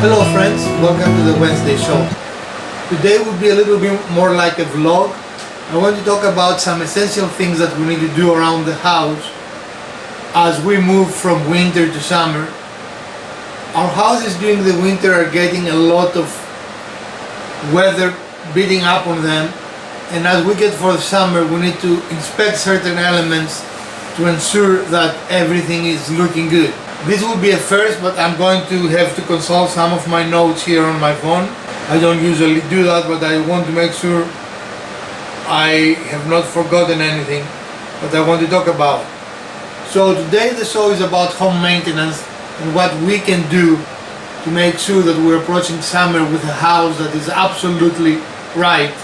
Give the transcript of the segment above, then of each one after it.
Hello friends, welcome to the Wednesday show. Today will be a little bit more like a vlog. I want to talk about some essential things that we need to do around the house as we move from winter to summer. Our houses during the winter are getting a lot of weather beating up on them, and as we get for the summer we need to inspect certain elements to ensure that everything is looking good. This will be a first, but I'm going to have to consult some of my notes here on my phone. I don't usually do that, but I want to make sure I have not forgotten anything that I want to talk about. So today the show is about home maintenance and what we can do to make sure that we're approaching summer with a house that is absolutely right.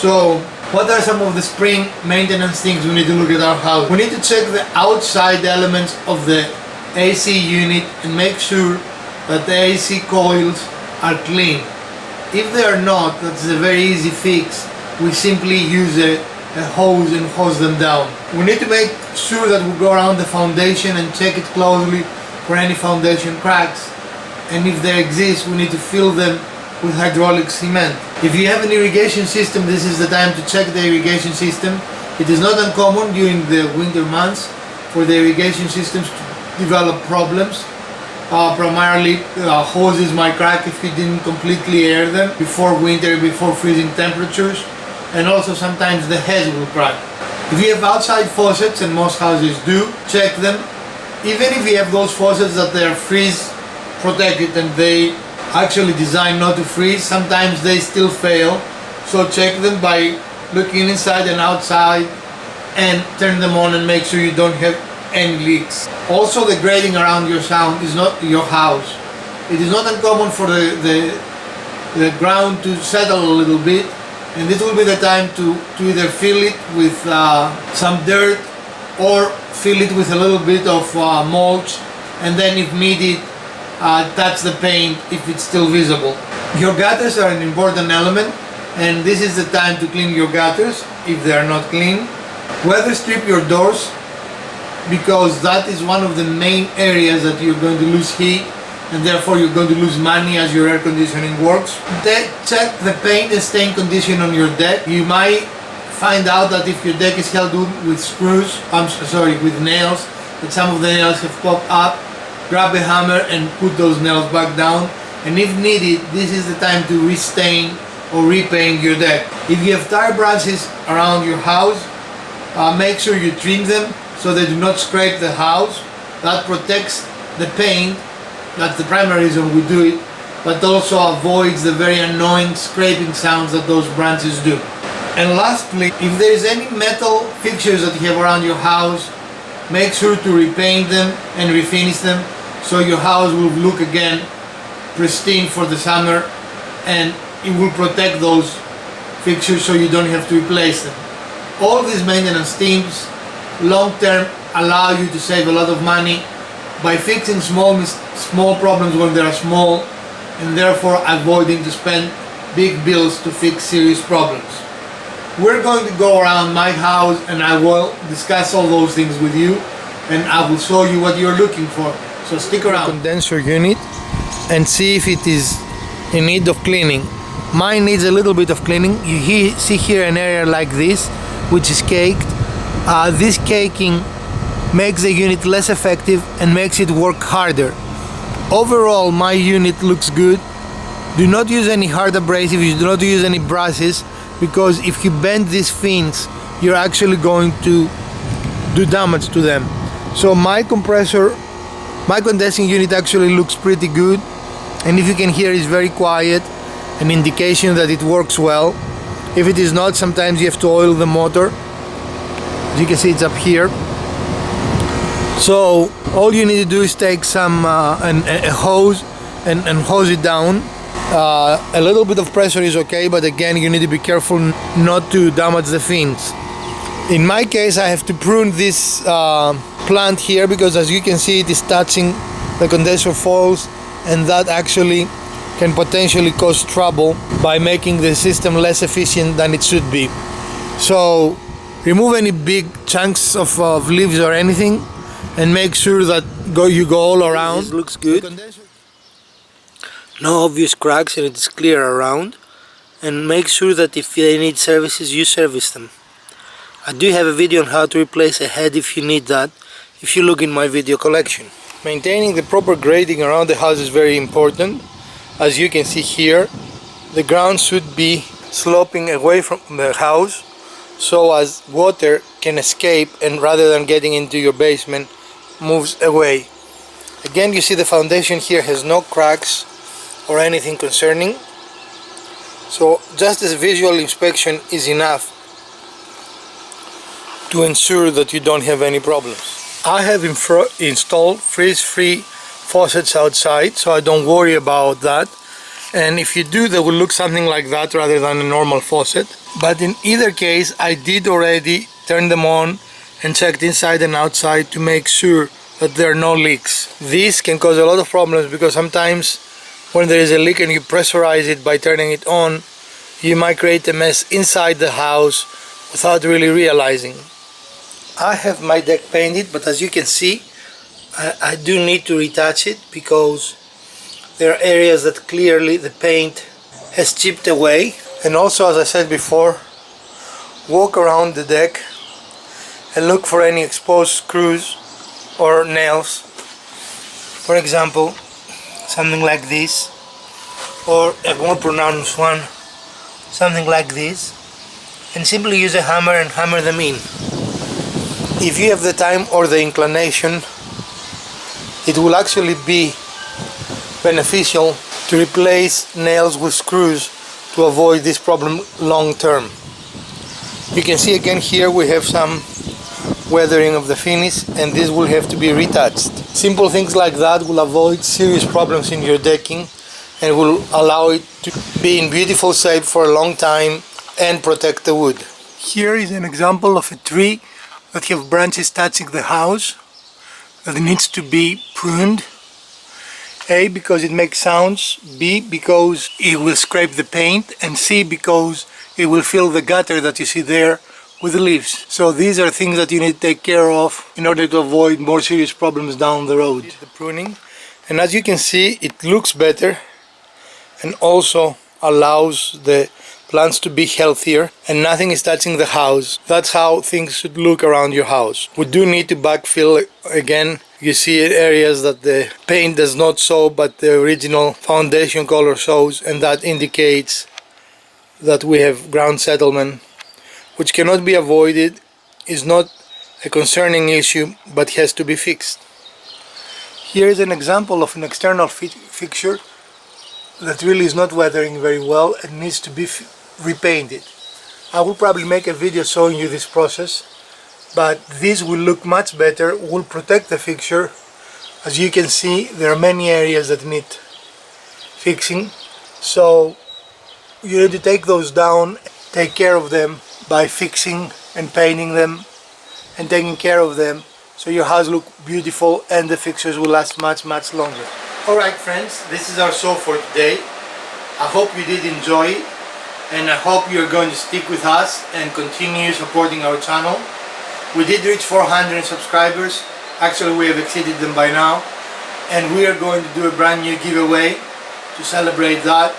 So what are some of the spring maintenance things we need to look at our house? We need to check the outside elements of the AC unit and make sure that the AC coils are clean. If they are not, that's a very easy fix. We simply use a hose and hose them down. We need to make sure that we go around the foundation and check it closely for any foundation cracks, and if they exist we need to fill them with hydraulic cement. If you have an irrigation system, this is the time to check the irrigation system. It is not uncommon during the winter months for the irrigation systems to develop problems. Primarily hoses might crack if you didn't completely air them before winter, before freezing temperatures, and also sometimes the heads will crack. If you have outside faucets, and most houses do, check them. Even if you have those faucets that they are freeze protected and they actually designed not to freeze, sometimes they still fail. So check them by looking inside and outside and turn them on and make sure you don't have any leaks. Also, the grading around your house. It is not uncommon for the ground to settle a little bit, and this will be the time to either fill it with some dirt or fill it with a little bit of mulch, and then if needed touch the paint if it's still visible. Your gutters are an important element, and this is the time to clean your gutters if they are not clean. Weather strip your doors, because that is one of the main areas that you're going to lose heat, and therefore you're going to lose money as your air conditioning works. Check the paint and stain condition on your deck. You might find out that if your deck is held with screws, with nails, that some of the nails have popped up. Grab a hammer and put those nails back down, and if needed, this is the time to restain or repaint your deck. If you have tire branches around your house, make sure you trim them so they do not scrape the house. That protects the paint. That's the primary reason we do it, but also avoids the very annoying scraping sounds that those branches do. And lastly, if there is any metal fixtures that you have around your house, make sure to repaint them and refinish them so your house will look again pristine for the summer, and it will protect those fixtures so you don't have to replace them. All these maintenance teams long term allow you to save a lot of money by fixing small problems when they are small, and therefore avoiding to spend big bills to fix serious problems. We're going to go around my house and I will discuss all those things with you, and I will show you what you're looking for. So stick around. Condenser unit and see if it is in need of cleaning. Mine needs a little bit of cleaning. You see here an area like this which is caked. This caking makes the unit less effective and makes it work harder. Overall, my unit looks good. Do not use any hard abrasives, do not use any brushes, because if you bend these fins, you're actually going to do damage to them. So my condensing unit actually looks pretty good, and if you can hear, it's very quiet, an indication that it works well. If it is not, sometimes you have to oil the motor. As you can see, it's up here. So all you need to do is take some a hose and hose it down. A little bit of pressure is okay, but again you need to be careful not to damage the fins. In my case, I have to prune this plant here because, as you can see, it is touching the condenser foils, and that actually can potentially cause trouble by making the system less efficient than it should be. So remove any big chunks of leaves or anything, and make sure that you go all around. This looks good. no obvious cracks, and it's clear around. And make sure that if they need services, you service them. I do have a video on how to replace a head if you need that, if you look in my video collection. Maintaining the proper grading around the house is very important. As you can see here, the ground should be sloping away from the house so as water can escape, and rather than getting into your basement, moves away. Again, you see the foundation here has no cracks or anything concerning, so just this visual inspection is enough to ensure that you don't have any problems. I have installed freeze-free faucets outside, so I don't worry about that. And if you do, they will look something like that rather than a normal faucet. But in either case, I did already turn them on and checked inside and outside to make sure that there are no leaks. This can cause a lot of problems because sometimes when there is a leak and you pressurize it by turning it on, you might create a mess inside the house without really realizing. I have my deck painted, but as you can see, I do need to retouch it because there are areas that clearly the paint has chipped away. And also, as I said before, walk around the deck and look for any exposed screws or nails. For example, something like this, or a more pronounced one, something like this, and simply use a hammer and hammer them in. If you have the time or the inclination, it will actually be beneficial to replace nails with screws to avoid this problem long term. You can see again here we have some weathering of the finish, and this will have to be retouched. Simple things like that will avoid serious problems in your decking and will allow it to be in beautiful shape for a long time and protect the wood. Here is an example of a tree that have branches touching the house that needs to be pruned. A, because it makes sounds, B, because it will scrape the paint, and C, because it will fill the gutter that you see there with leaves. So these are things that you need to take care of in order to avoid more serious problems down the road. The pruning, and as you can see, it looks better and also allows the plants to be healthier and nothing is touching the house. That's how things should look around your house. We do need to backfill again. You see areas that the paint does not show, but the original foundation color shows, and that indicates that we have ground settlement, which cannot be avoided, is not a concerning issue, but has to be fixed. Here is an example of an external fixture that really is not weathering very well and needs to be repainted. I will probably make a video showing you this process, but this will look much better, will protect the fixture. As you can see, there are many areas that need fixing, so you need to take those down, take care of them by fixing and painting them and taking care of them so your house look beautiful and the fixtures will last much longer. Alright friends, this is our show for today. I hope you did enjoy it, and I hope you're going to stick with us and continue supporting our channel. We did reach 400 subscribers. Actually, we have exceeded them by now, and we are going to do a brand new giveaway to celebrate that.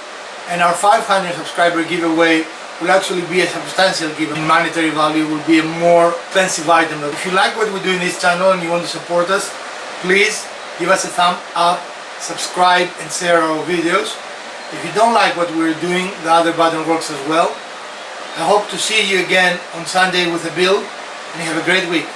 And our 500 subscriber giveaway will actually be a substantial giveaway. In monetary value, will be a more expensive item. If you like what we do in this channel and you want to support us, please give us a thumb up, subscribe and share our videos. If you don't like what we're doing, the other button works as well. I hope to see you again on Sunday with a build, and you have a great week.